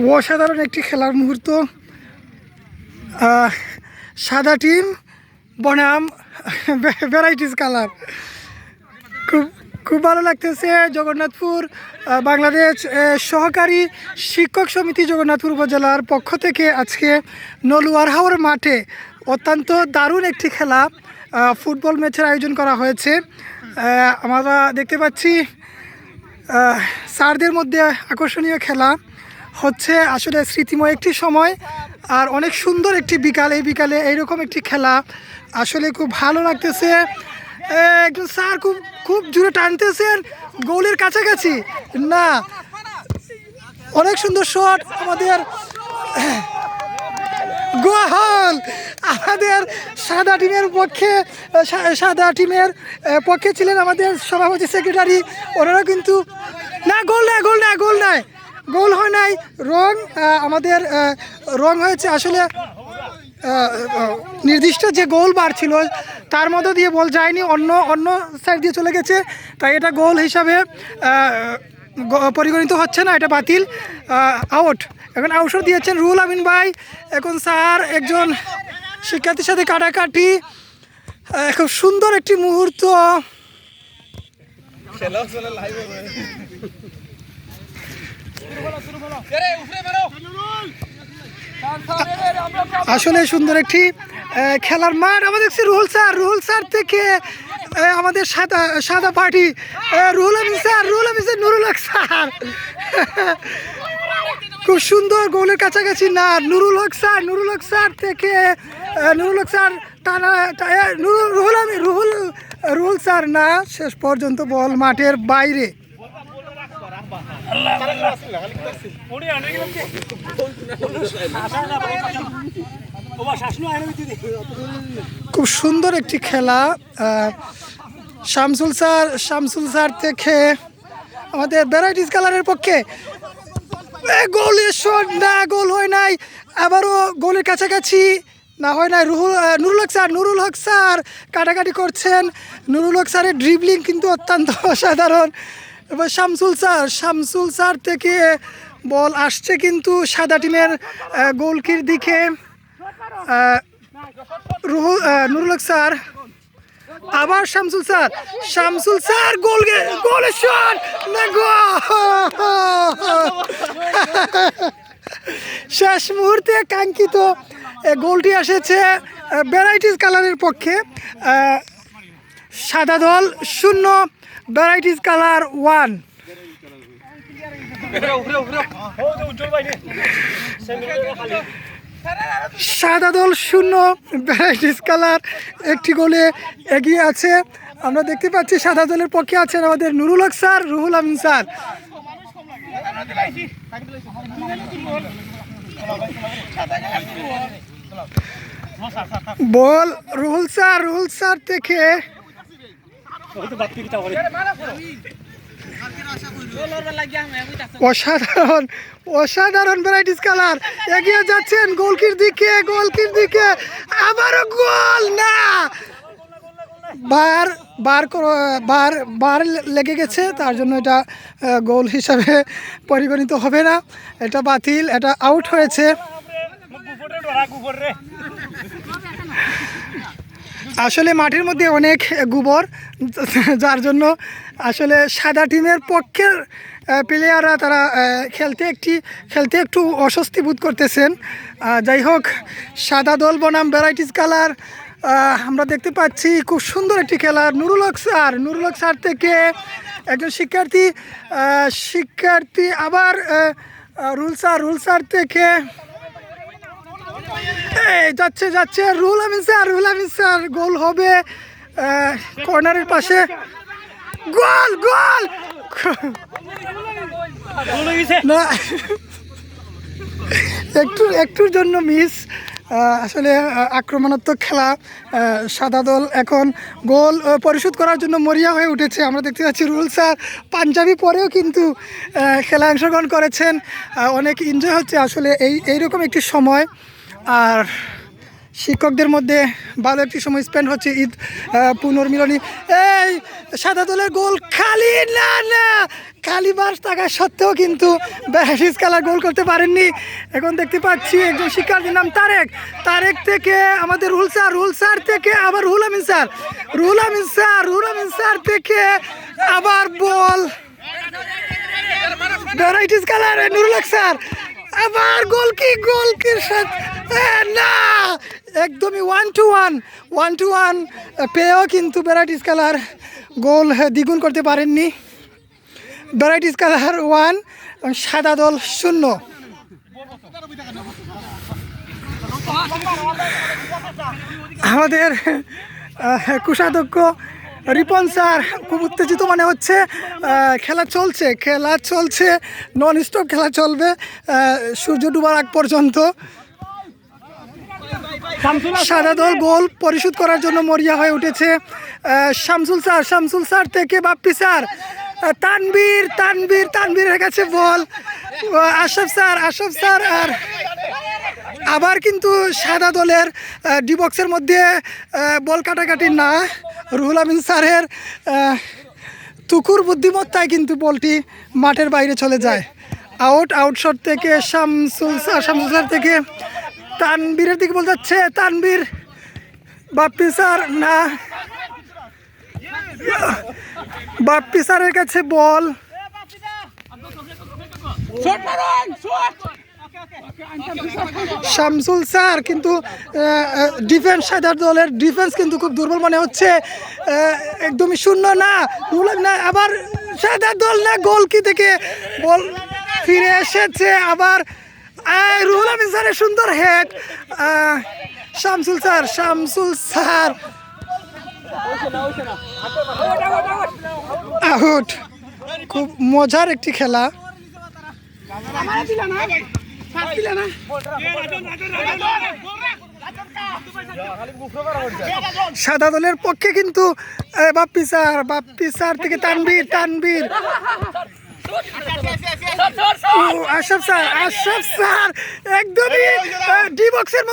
অসাধারণ একটি খেলার মুহূর্ত। সাদা টিম বনাম ভ্যারাইটিস কালার। খুব খুব ভালো লাগতেছে। জগন্নাথপুর বাংলাদেশ সহকারী শিক্ষক সমিতি জগন্নাথপুর উপজেলার পক্ষ থেকে আজকে নলুয়ার হাওর মাঠে অত্যন্ত দারুণ একটি খেলা ফুটবল ম্যাচের আয়োজন করা হয়েছে। আমরা দেখতে পাচ্ছি স্যারদের মধ্যে আকর্ষণীয় খেলা হচ্ছে। আসলে স্মৃতিময় একটি সময় আর অনেক সুন্দর একটি বিকাল। এই বিকালে এইরকম একটি খেলা আসলে খুব ভালো লাগতেছে। একটু স্যার খুব খুব জোরে টানতেছেন, গোলের কাছাকাছি না। অনেক সুন্দর শট আমাদের, গোল আমাদের সাদা টিমের পক্ষে ছিলেন আমাদের সভাপতি সেক্রেটারি। ওনারা কিন্তু না, গোল নাই, গোল হয় নাই, রং আমাদের রং হয়েছে। আসলে নির্দিষ্ট যে গোল বার ছিল তার মধ্যে দিয়ে বল যায়নি, অন্য সাইড দিয়ে চলে গেছে, তাই এটা গোল হিসাবে পরিগণিত হচ্ছে না, এটা বাতিল, আউট। এখন আউটও দিয়েছেন রুহুল আমিন ভাই। এখন স্যার একজন শিক্ষার্থীর সাথে কাটাকাটি, খুব সুন্দর একটি মুহূর্ত। আসলে সুন্দর একটি খেলার মাঠ। আমরা দেখছি রুহুল স্যার থেকে আমাদের সাদা পার্টি, রুহুল আমিন স্যার, নুরুল হক স্যার খুব সুন্দর গোলের কাছাকাছি না। নুরুল হক স্যার থেকে নুরুল হক স্যার রুহুল স্যার না, শেষ পর্যন্ত বল মাঠের বাইরে। খুব সুন্দর একটি খেলা। শামসুল স্যার থেকে আমাদের ভ্যারাইটিস কালারের পক্ষে গোলের শট না, গোল হয় নাই, আবারও গোলের কাছাকাছি না, হয় নাই। নুরুল হক স্যার কাটাকাটি করছেন। নুরুল হক স্যারের ড্রিবলিং কিন্তু অত্যন্ত অসাধারণ। এবার শামসুল স্যার থেকে বল আসছে কিন্তু সাদা টিমের গোলকির দিকে। নুরুল হক স্যার, আবার শামসুল স্যার গোলের শট না, শেষ মুহূর্তে কাঙ্ক্ষিত গোলটি এসেছে ভ্যারাইটিস কালারের পক্ষে। সাদা দল 0, ভ্যারাইটিস কালার 1। সাদা দল 0, ভ্যারাইটিস কালার একটি গোলে এগিয়ে আছে। আমরা দেখতে পাচ্ছি সাদা দলের পক্ষে আছেন আমাদের নুরুল হক স্যার, রুহুল আমিন স্যার। বল রুহুল স্যার থেকে অসাধারণ ভ্যারাইটিস কালার এগিয়ে যাচ্ছেন গোলকির দিকে, আবারও গোল না, বার লেগে গেছে, তার জন্য এটা গোল হিসাবে পরিগণিত হবে না, এটা বাতিল, এটা আউট হয়েছে। আসলে মাঠের মধ্যে অনেক গোবর, যার জন্য আসলে সাদা টিমের পক্ষের প্লেয়াররা তারা খেলতে একটু অস্বস্তি বোধ করতেছেন। যাই হোক, সাদা দল বনাম ভ্যারাইটিস কালার আমরা দেখতে পাচ্ছি। খুব সুন্দর একটি খেলা। নুরুল হক স্যার থেকে একজন শিক্ষার্থী আবার রুহুল স্যার থেকে যাচ্ছে রুহুল আমিন স্যার, গোল হবে কর্নারের পাশে, গোল না, একটুর জন্য মিস। আসলে আক্রমণাত্মক খেলা। সাদা দল এখন গোল পরিশোধ করার জন্য মরিয়া হয়ে উঠেছে। আমরা দেখতে পাচ্ছি রুহুল স্যার পাঞ্জাবি পরেও কিন্তু খেলায় অংশগ্রহণ করেছেন, অনেক এনজয় হচ্ছে আসলে এইরকম একটি সময়। আর শিক্ষকদের মধ্যে ভালো একটি সময় স্পেন্ড হচ্ছে, ঈদ পুনর্মিলনী। এই সাদা দলের গোল খালি, না না খালি বাস থাকা সত্ত্বেও কিন্তু ব্যারিটিস কালার গোল করতে পারেননি। এখন দেখতে পাচ্ছি একজন শিক্ষার্থীর নাম তারেক থেকে আমাদের রুহুল স্যার থেকে আবার রুহুল আমিন স্যার থেকে আবার বল ব্যারিটিস কালার নুরুল হক স্যার, আবার গোলকির সাথে না, একদমই 1-1 পেয়েও কিন্তু ব্যারিটিস কালার গোল দ্বিগুণ করতে পারেননি। ব্যারিটিস কালার 1, সাদা দল 0। আমাদের কোষাধ্যক্ষ রিপন স্যার খুব উত্তেজিত মনে হচ্ছে। খেলা চলছে নন স্টপ খেলা চলবে সূর্য ডুবার আগ পর্যন্ত। সাদা দল গোল পরিশোধ করার জন্য মরিয়া হয়ে উঠেছে। শামসুল স্যার থেকে বাপ্পি স্যার, তানবীরের কাছে বল, আশরাফ স্যার আর আবার কিন্তু সাদা দলের ডি বক্সের মধ্যে বল কাটাকাটি না, রুহুল আমিন স্যারের তুকুর বুদ্ধিমত্তায় কিন্তু বলটি মাঠের বাইরে চলে যায়। আউটশট থেকে শামসুল স্যার থেকে তানবীরের দিকে বল যাচ্ছে, তানবীর বাপ্পি স্যার না, বাপ্পি স্যারের কাছে বল, শামসুল স্যার কিন্তু ডিফেন্স, সাদা দলের ডিফেন্স কিন্তু খুব দুর্বল মনে হচ্ছে, একদমই শূন্য না, আবার সাদা দল না, গোলকি থেকে বল ফিরে এসেছে, আবার রুহুল আমিন স্যারের সুন্দর হেড, শামসুল স্যার আউট। খুব মজার একটি খেলা। সাদা দলের পক্ষে কিন্তু বাপ্পি স্যার থেকে তানবীর আশরাফ স্যার একদমই ডি বক্সের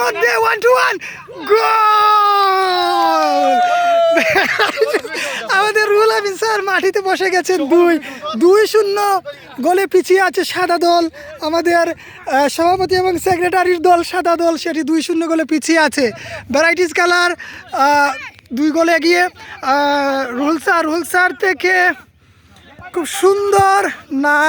মধ্যে 1-1 গোল। আমাদের রুহুল আমিন স্যার মাটিতে বসে গেছেন। 2-0 গোলে পিছিয়ে আছে সাদা দল। আমাদের সভাপতি এবং সেক্রেটারির দল সাদা দল, সেটি 2-0 গোলে পিছিয়ে আছে। ভ্যারাইটিস কালার 2 গোলে এগিয়ে। রুহুল স্যার থেকে খুব সুন্দর না,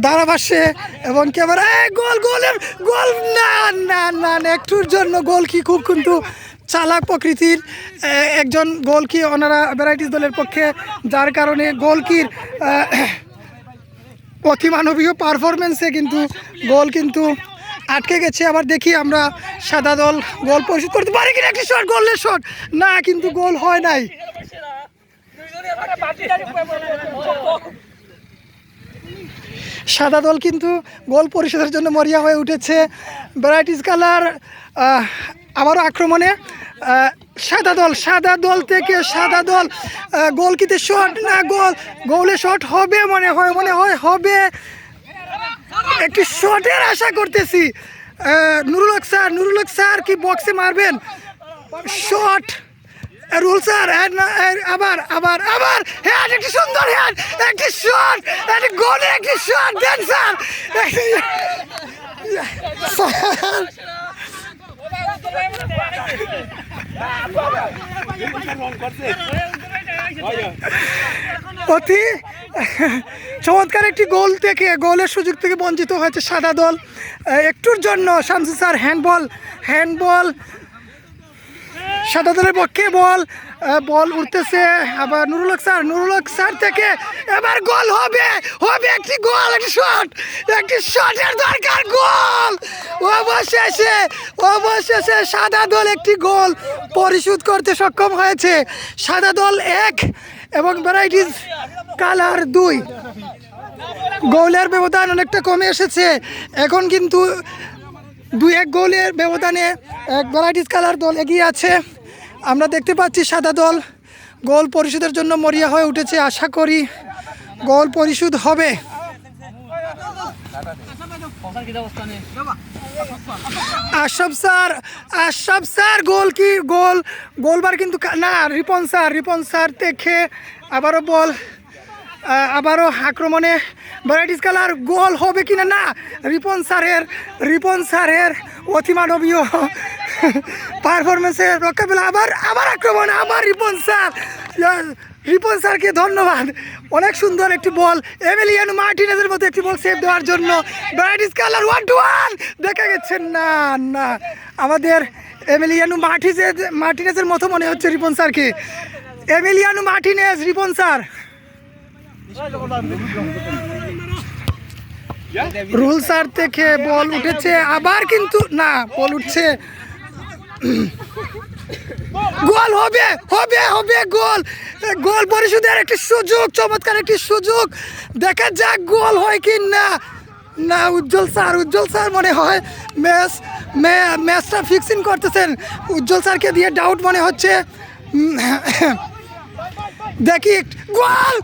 ধারাভাষ্যে এবং ক্যামেরা গোল না একটুর জন্য গোল কি খুব কিন্তু চালাক প্রকৃতির একজন গোলকি ওনারা ভ্যারাইটিস দলের পক্ষে, যার কারণে গোলকির অতিমানবীয় পারফরমেন্সে কিন্তু গোল কিন্তু আটকে গেছে। আবার দেখি আমরা সাদা দল গোল পরিশোধ করতে পারি কিনা। একটি শট, গোলের শট না, কিন্তু গোল হয় নাই। সাদা দল কিন্তু গোল পরিশোধের জন্য মরিয়া হয়ে উঠেছে। ভ্যারাইটিস কালার আবারও আক্রমণে। সাদা দল থেকে গোলকিতে শট না, গোলে শট হবে মনে হয় হবে। একটি শটের আশা করতেছি। নুরুল হক স্যার কি বক্সে মারবেন? শট, রুহুল স্যার আবার হেড, একটি সুন্দর হেড, একটি শট, একটি গোলে একটি শট দেন স্যার। অতি চমৎকার একটি গোলের সুযোগ থেকে বঞ্চিত হয়েছে সাদা দল। একটুর জন্য শামসুল স্যার হ্যান্ডবল সাদা দলের পক্ষে বল উঠতেছে। আবার নুরুল হক স্যার থেকে এবার গোল হবে একটি গোল, একটি শটের দরকার, গোল অবশেষে সাদা দল একটি গোল পরিশোধ করতে সক্ষম হয়েছে। সাদা দল 1 এবং ভ্যারাইটিস কালার 2। গোলের ব্যবধান অনেকটা কমে এসেছে। এখন কিন্তু 2-1 গোলের ব্যবধানে ভ্যারাইটিস কালার দল এগিয়ে আছে। আমরা দেখতে পাচ্ছি সাদা দল গোল পরিশোধের জন্য মরিয়া হয়ে উঠেছে। আশা করি গোল পরিশোধ হবে। আশরাফ স্যার গোলবার কিন্তু না। রিপন স্যার দেখে আবারও বল, আবারও আক্রমণে ভ্যারাইটিস কালার গোল হবে কিনা। না, রিপন স্যারের অতিমানবীয় পারফরমেন্সের রক্ষা পেল। আবার আক্রমণ, আবার রিপন স্যারকে ধন্যবাদ। অনেক সুন্দর একটি বল, এমিলিয়ানো মার্টিনেজের মতো একটি বল সেভ দেওয়ার জন্য। ভ্যারাইটিস কালার 1-1 দেখা গেছে। না, আমাদের এমিলিয়ানো মার্টিনেজের মতো মনে হচ্ছে রিপন স্যারকে। Emiliano Martinez, Ripon sir. Rule sir থেকে বল উঠেছে, আবার কিন্তু না, বল উঠছে। গোল হবে গোল পরিশোধের একটি সুযোগ, চমৎকার একটি সুযোগ। দেখা যাক গোল হয় কি না। উজ্জ্বল স্যার মনে হয় ম্যাচটা ফিক্সিং করতেছেন। উজ্জ্বল স্যারকে দিয়ে ডাউট মনে হচ্ছে। দেখি, গোল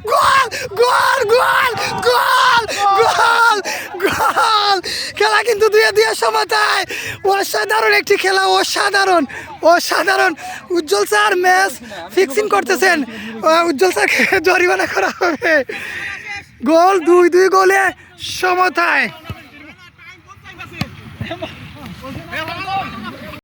খেলা কিন্তু 2-2 সমতায়। অসাধারণ একটি খেলা, অসাধারণ। উজ্জ্বল স্যার ম্যাচ ফিক্সিং করতেছেন। উজ্জ্বল স্যারকে জরিমানা করা হবে। গোল 2-2 গোলে সমতায়।